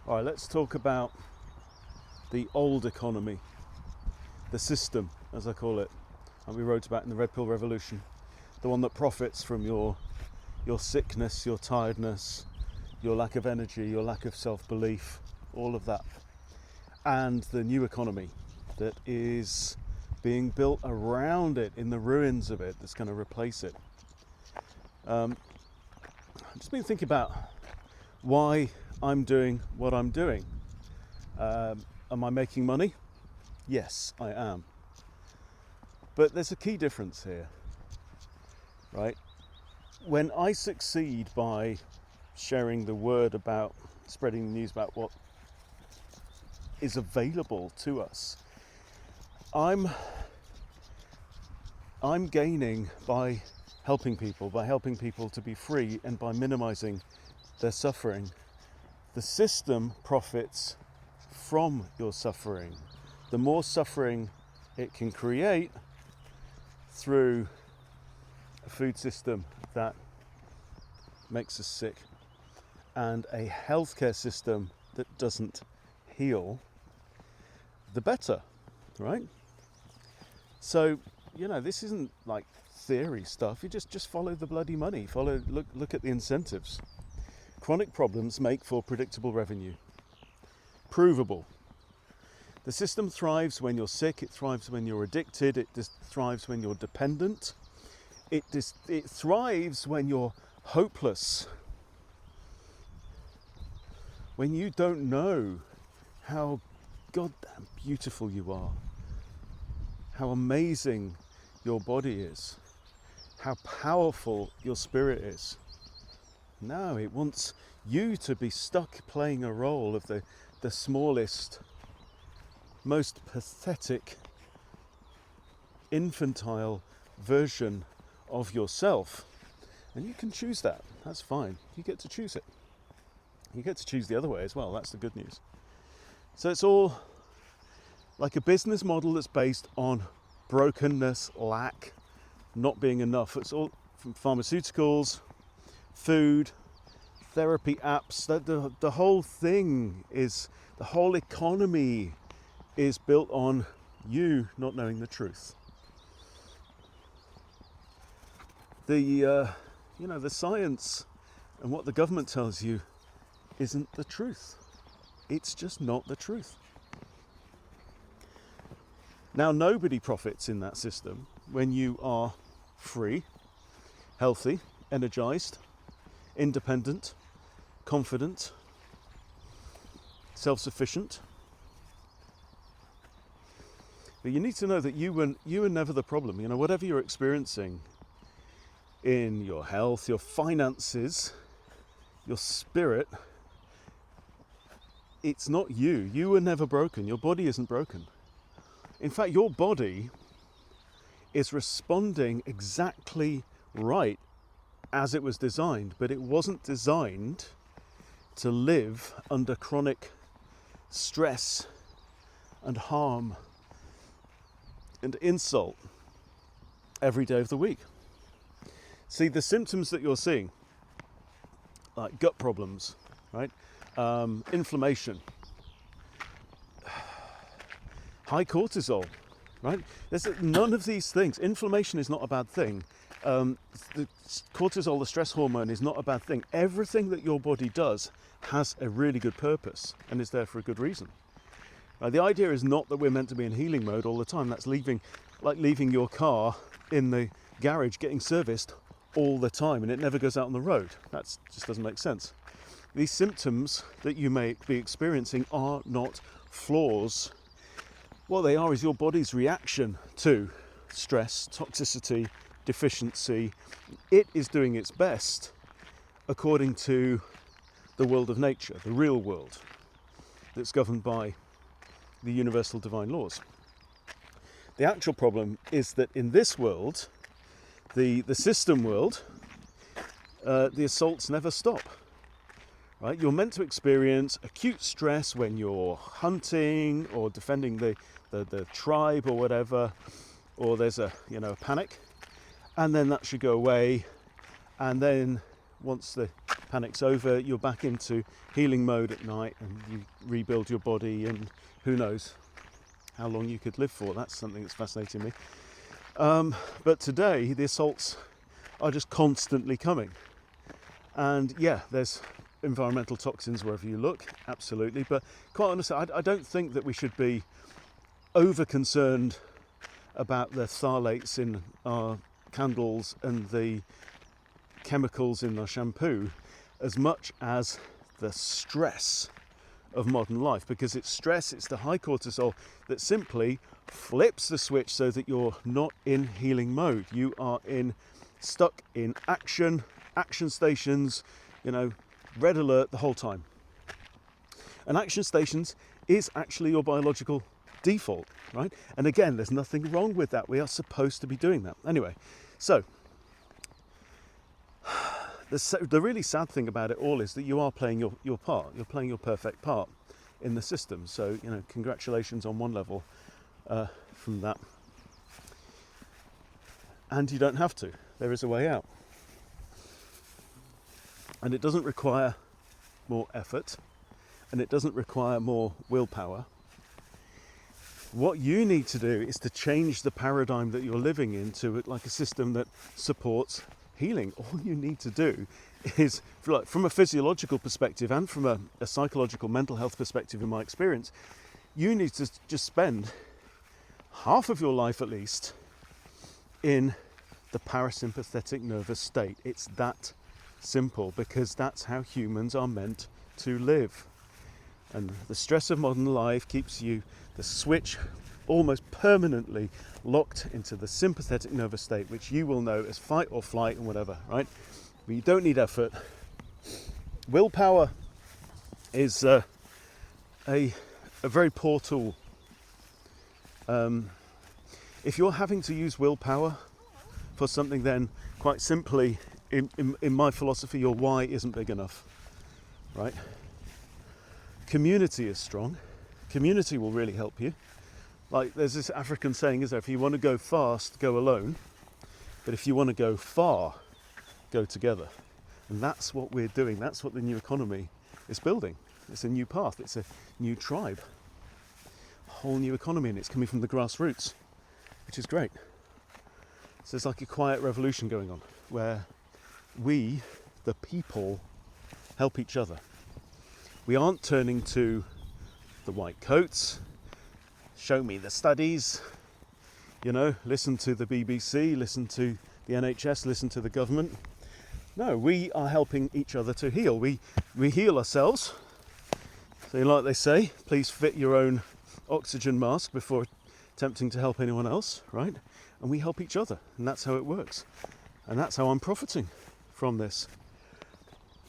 All right, let's talk about the old economy, the system, as I call it, and we wrote about in the Red Pill Revolution, the one that profits from your sickness, your tiredness, your lack of energy, your lack of self-belief, all of that, and the new economy that is being built around it, in the ruins of it, that's going to replace it. I've just been thinking about why I'm doing what I'm doing. Am I making money? Yes, I am. But there's a key difference here, right? When I succeed by sharing the word about, spreading the news about what is available to us, I'm gaining by helping people to be free and by minimizing their suffering. The system profits from your suffering. The more suffering it can create through a food system that makes us sick and a healthcare system that doesn't heal, the better, right? So, this isn't like theory stuff. You just follow the bloody money. Look at the incentives. Chronic problems make for predictable revenue. Provable. The system thrives when you're sick. It thrives when you're addicted. It thrives when you're dependent. It thrives when you're hopeless. When you don't know how goddamn beautiful you are, how amazing your body is, how powerful your spirit is. No, it wants you to be stuck playing a role of the smallest, most pathetic, infantile version of yourself. And you can choose that. That's fine. You get to choose it. You get to choose the other way as well. That's the good news. So it's all like a business model that's based on brokenness, lack, not being enough. It's all from pharmaceuticals, food, therapy apps. The whole thing is, the whole economy is built on you not knowing the truth. The science and what the government tells you isn't the truth. It's just not the truth. Now, nobody profits in that system when you are free, healthy, energized, independent, confident, self-sufficient. But you need to know that you were never the problem. Whatever you're experiencing in your health, your finances, your spirit, it's not you. You were never broken. Your body isn't broken. In fact, your body is responding exactly right as it was designed, but it wasn't designed to live under chronic stress and harm and insult every day of the week. See, the symptoms that you're seeing, like gut problems, right? Inflammation, high cortisol, right? There's none of these things. Inflammation is not a bad thing. The cortisol, the stress hormone, is not a bad thing. Everything that your body does has a really good purpose and is there for a good reason. The idea is not that we're meant to be in healing mode all the time. That's leaving your car in the garage getting serviced all the time and it never goes out on the road. That just doesn't make sense. These symptoms that you may be experiencing are not flaws. What they are is your body's reaction to stress, toxicity, deficiency. It is doing its best according to the world of nature, the real world, that's governed by the universal divine laws. The actual problem is that in this world, the system world, the assaults never stop. Right? You're meant to experience acute stress when you're hunting or defending the tribe or whatever, or there's a panic, and then that should go away, and then once the panic's over, you're back into healing mode at night, and you rebuild your body, and who knows how long you could live for. That's something that's fascinating me. But today, the assaults are just constantly coming. And yeah, there's environmental toxins wherever you look, absolutely. But quite honestly, I don't think that we should be over-concerned about the phthalates in our candles and the chemicals in our shampoo as much as the stress of modern life, because it's stress, it's the high cortisol that simply flips the switch so that you're not in healing mode. You are stuck in action stations, red alert the whole time. And action stations is actually your biological default, right? And again, there's nothing wrong with that. We are supposed to be doing that. Anyway, so the really sad thing about it all is that you are playing your part. You're playing your perfect part in the system. So, congratulations on one level from that. And you don't have to. There is a way out. And it doesn't require more effort, and it doesn't require more willpower. What you need to do is to change the paradigm that you're living into like a system that supports healing. All you need to do is, from a physiological perspective and from a psychological mental health perspective, in my experience, you need to just spend half of your life at least in the parasympathetic nervous state. It's that simple, because that's how humans are meant to live. And the stress of modern life keeps the switch almost permanently locked into the sympathetic nervous state, which you will know as fight or flight and whatever, right? But you don't need effort. Willpower is a very poor tool. If you're having to use willpower for something, then quite simply, in my philosophy, your why isn't big enough, right? Community is strong. Community will really help you. Like there's this African saying, is there, if you want to go fast, go alone. But if you want to go far, go together. And that's what we're doing. That's what the new economy is building. It's a new path. It's a new tribe. A whole new economy, and it's coming from the grassroots, which is great. So it's like a quiet revolution going on, where we, the people, help each other. We aren't turning to the white coats, show me the studies, listen to the BBC, listen to the NHS, listen to the government. No, we are helping each other to heal. We heal ourselves. So like they say, please fit your own oxygen mask before attempting to help anyone else, right? And we help each other, and that's how it works. And that's how I'm profiting from this.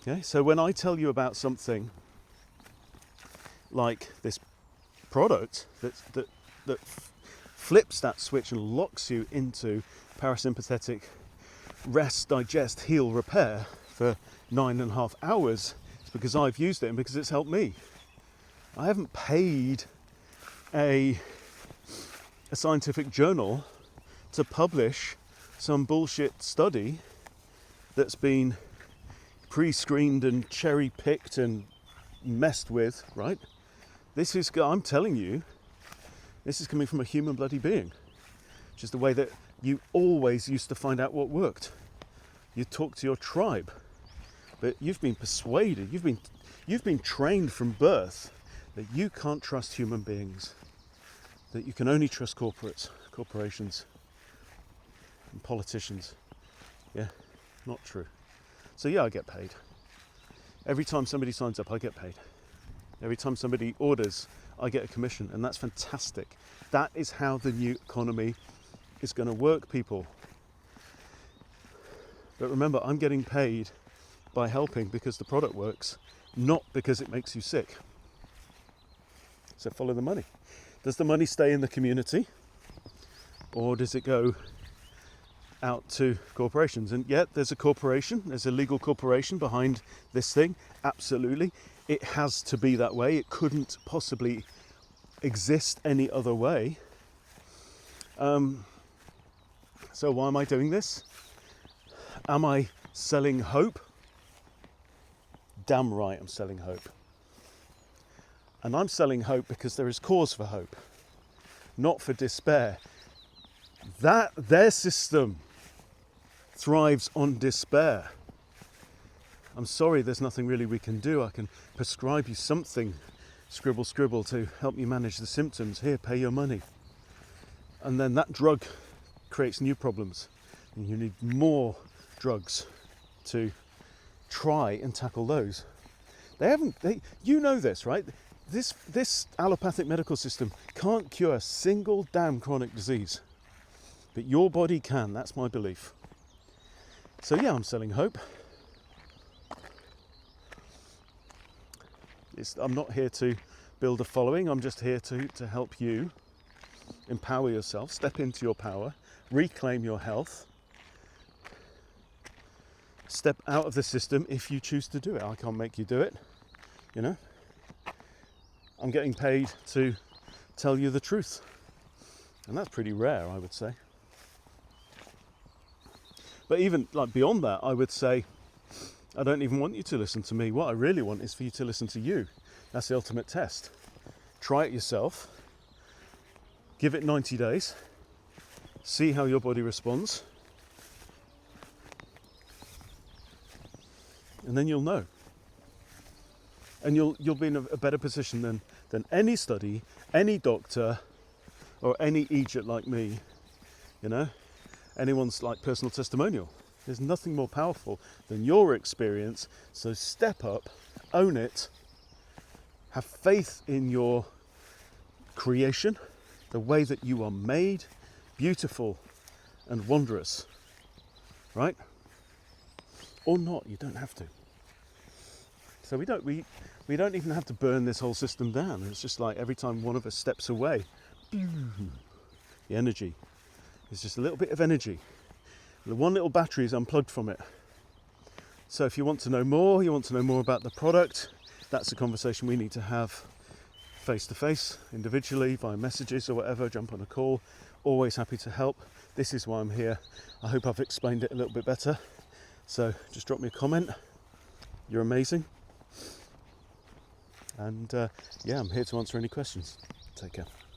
Okay, so when I tell you about something like this product that flips that switch and locks you into parasympathetic rest, digest, heal, repair for 9.5 hours, it's because I've used it and because it's helped me. I haven't paid a scientific journal to publish some bullshit study that's been pre-screened and cherry-picked and messed with, right? I'm telling you, this is coming from a human bloody being. Which is the way that you always used to find out what worked. You talk to your tribe, but you've been persuaded, you've been trained from birth that you can't trust human beings, that you can only trust corporations and politicians. Yeah, not true. So yeah, I get paid. Every time somebody signs up, I get paid. Every time somebody orders, I get a commission, and that's fantastic. That is how the new economy is going to work, people. But remember, I'm getting paid by helping because the product works, not because it makes you sick. So follow the money. Does the money stay in the community, or does it go out to corporations? And yet there's a corporation, there's a legal corporation behind this thing, absolutely. It has to be that way. It couldn't possibly exist any other way. So why am I doing this? Am I selling hope? damn right I'm selling hope. And I'm selling hope because there is cause for hope, not for despair. Their system thrives on despair. I'm sorry, there's nothing really we can do. I can prescribe you something, scribble, scribble, to help you manage the symptoms. Here, pay your money. And then that drug creates new problems. And you need more drugs to try and tackle those. You know this, right? This allopathic medical system can't cure a single damn chronic disease. But your body can, that's my belief. So yeah, I'm selling hope. I'm not here to build a following, I'm just here to help you empower yourself, step into your power, reclaim your health, step out of the system if you choose to do it. I can't make you do it, you know. I'm getting paid to tell you the truth, and that's pretty rare, I would say. But even like beyond that, I would say I don't even want you to listen to me. What I really want is for you to listen to you. That's the ultimate test. Try it yourself. Give it 90 days. See how your body responds. And then you'll know. And you'll be in a better position than any study, any doctor, or any Egypt like me, you know, anyone's like personal testimonial. There's nothing more powerful than your experience. So step up, own it, have faith in your creation, the way that you are made, beautiful and wondrous, right? Or not, you don't have to. So we don't even have to burn this whole system down. It's just like every time one of us steps away, the energy is just a little bit of energy. The one little battery is unplugged from it. So if you want to know more, about the product, that's a conversation we need to have face to face, individually, via messages or whatever, jump on a call. Always happy to help. This is why I'm here. I hope I've explained it a little bit better. So just drop me a comment. You're amazing. And yeah, I'm here to answer any questions. Take care.